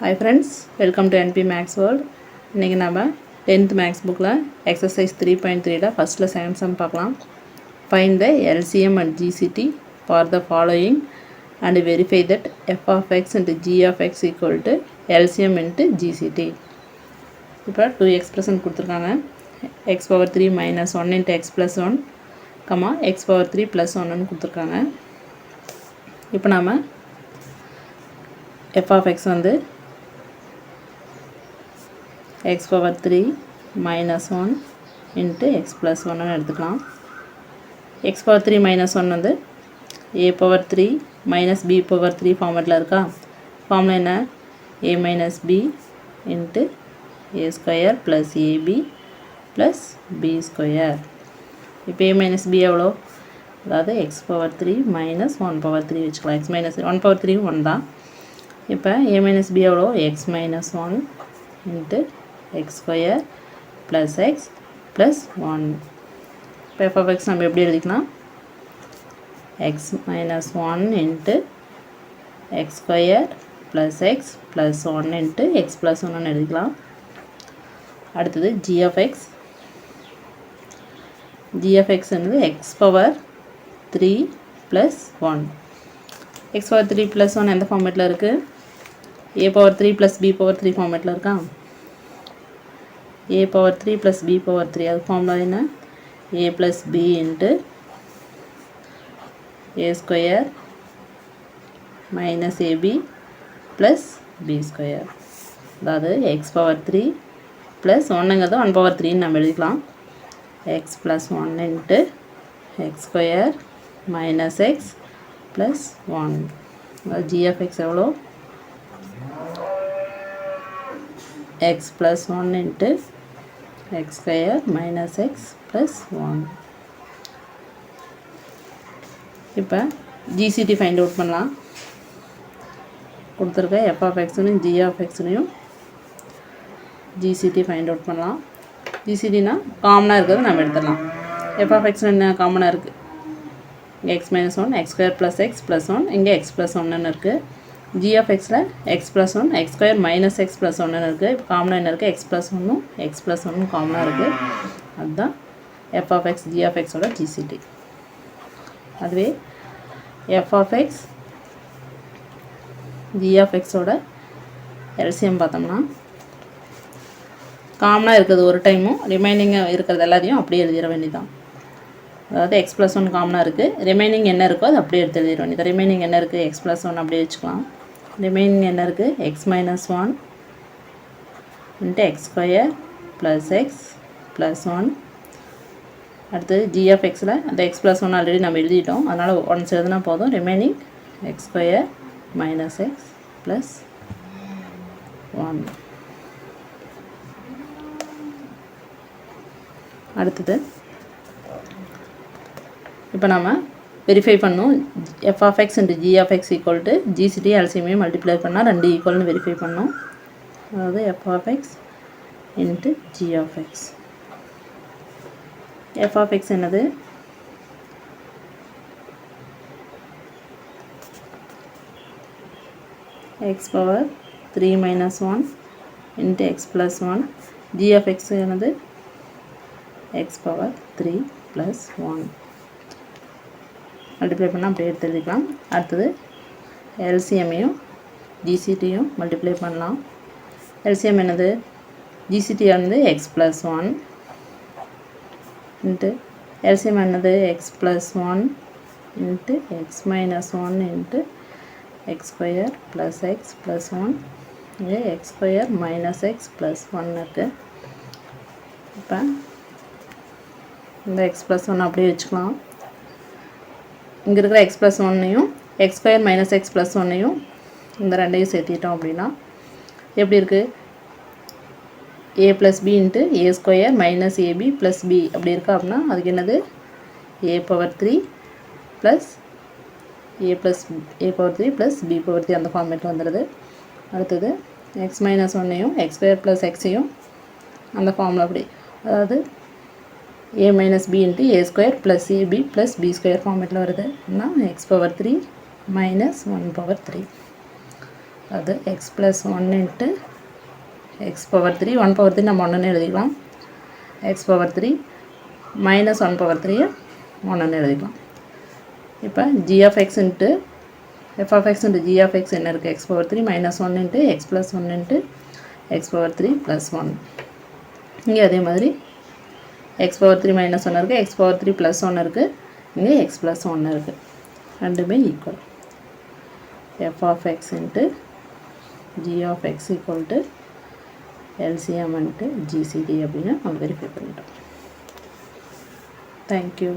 Hi friends, welcome to NP Max World. இன்னைக்கு நாம 10th Max bookல exercise 3.3ல firstல same sum பார்க்கலாம். Find the LCM and GCT for the following and verify that f of x and g of x equal to LCM into GCT. இப்போ 2 expression கொடுத்திருக்காங்க. x power 3 minus 1 into x plus 1, x power 3 plus 1 ன்னு கொடுத்திருக்காங்க. இப்போ நாம f of x வந்து x power 3 minus 1 into x plus 1 ன்னு எடுத்துக்கலாம். x power 3 minus 1 வந்து a power 3 minus b power 3 ஃபார்மேட்டில் இருக்கா? ஃபார்முலா என்ன? a minus b into a square plus ab plus b square. இப்போ a minus b எவ்வளோ? அதாவது x power 3 minus 1 power 3 வச்சுக்கலாம். x minus 1 power 3 1 தான். இப்போ a minus b எவ்வளோ? x minus 1 into x square plus x plus 1. இப்போ f of x நம்ம எப்படி எழுதிக்கலாம்? x minus 1 into x square plus x plus 1 into x plus 1 எழுதிக்கலாம். அடுத்தது g of x. g of x என்னது x power 3 plus 1. x power 3 plus 1 எந்த ஃபார்மேட்டில் இருக்குது? a power 3 plus b power 3 ஃபார்மேட்டில் இருக்கா? a power 3 plus b power 3 அது formula என்ன? a plus b into a square minus ab plus b square. அதாவது x power 3 plus 1ங்கிறது 1 power 3 நம்ம எழுதிக்கலாம். x plus 1 into x square minus x plus 1. அதாவது g of x எவ்வளோ? x plus 1 into x square minus x plus 1. இப்போ GCT find out பண்ணலாம். கொடுத்துருக்க f of x னையும் g of x னையும் GCT find out பண்ணலாம். GCTனா காமனாக இருக்கிறது நம்ம எடுத்துடலாம். f of x என்ன காமனாக இருக்குது? இங்கே x minus 1 x square plus x plus 1, இங்கே x plus 1ன்னு இருக்குது. g of xல x plus 1 x square minus x plus 1ன்னு இருக்குது. இப்போ காமனாக என்ன இருக்குது? x plus 1ம் x plus 1ம் காமனாக இருக்குது. அதுதான் f of x g of x ஓட GCT. அதுவே f of x g of x ஓட LCM பார்த்தோம்னா காமனாக இருக்கிறது ஒரு டைமும் ரிமைனிங் இருக்கிறது எல்லாத்தையும் அப்படியே எழுதிட வேண்டியதான். அதாவது x plus 1 காமனாக இருக்குது. ரிமைனிங் என்ன இருக்கோ அது அப்படியே எடுத்து எழுதிட வேண்டியது. ரிமைனிங் என்ன இருக்குது? x plus 1 அப்படியே வச்சுக்கலாம். ரிமைனிங் என்ன இருக்குது? x minus 1 into x square plus x plus 1. அடுத்தது g of xல அந்த x plus 1 ஆல்ரெடி நம்ம எழுதிட்டோம். அதனால் ஒன்ஸ் எழுதுனா போதும். Remaining x square minus x plus 1. அடுத்தது இப்போ நம்ம வெரிஃபை பண்ணோம். f of x and g of x equal to GCT LCM multiply பண்ணால் 2 ஈக்குவல்னு வெரிஃபை பண்ணோம். அதாவது f of x into g of x. f of x என்னது? x power 3 minus 1 into x plus 1. g of x என்னது? x power 3 plus 1. Multiply பண்ணால் அப்படியே எடுத்து எழுதிக்கலாம். அடுத்தது எல்சிஎம்மையும் ஜிசிடியும் மல்டிப்ளை பண்ணலாம். எல்சிஎம் என்னது? ஜிசிடி வந்து எக்ஸ் ப்ளஸ் 1 இன்ட்டு எல்சிஎம் என்னது? X plus 1 into X minus 1 into X square plus X plus 1. இங்கே X square minus X plus 1 இருக்குது. இப்போ இந்த எக்ஸ் ப்ளஸ் 1 அப்படியே வச்சுக்கலாம். இங்கே இருக்கிற x plus 1ஐயும் x square minus x plus 1ஐயும் இந்த ரெண்டையும் சேர்த்திட்டோம் அப்படின்னா எப்படி இருக்குது? a plus b into a square minus ab plus b அப்படி இருக்கா? அப்படின்னா அதுக்கு என்னது? a power 3 plus a power 3 plus b power 3 அந்த ஃபார்மேட்டில் வந்துடுது. அடுத்தது x minus 1ஐயும் x square plus xஐயும் அந்த ஃபார்மில் அப்படி, அதாவது a minus b into a square plus ab plus b square ஃபார்மேட்டில் வருது. அப்படின்னா x power 3 minus 1 power 3. அது x plus 1 into x power 3 1 power 3 நம்ம 1ன்னு எழுதிக்கலாம். எக்ஸ் பவர் 3 மைனஸ் 1 பவர் 3 1ன்னு எழுதிக்கலாம். இப்போ g of x into f of x into g of x என்ன இருக்குது? X power 3 minus 1 into x plus 1 into x power 3 plus 1. இங்கே அதே மாதிரி எக்ஸ் பவர் 3 மைனஸ் 1 இருக்குது, எக்ஸ் பவர் 3 ப்ளஸ் 1 இருக்குது, இங்கே எக்ஸ் ப்ளஸ் 1 இருக்குது. ரெண்டுமே equal. F of x into g of x equal to LCM into GCD அப்படின்னு நம்ம வெரிஃபை பண்ணிட்டோம். தேங்க்யூ.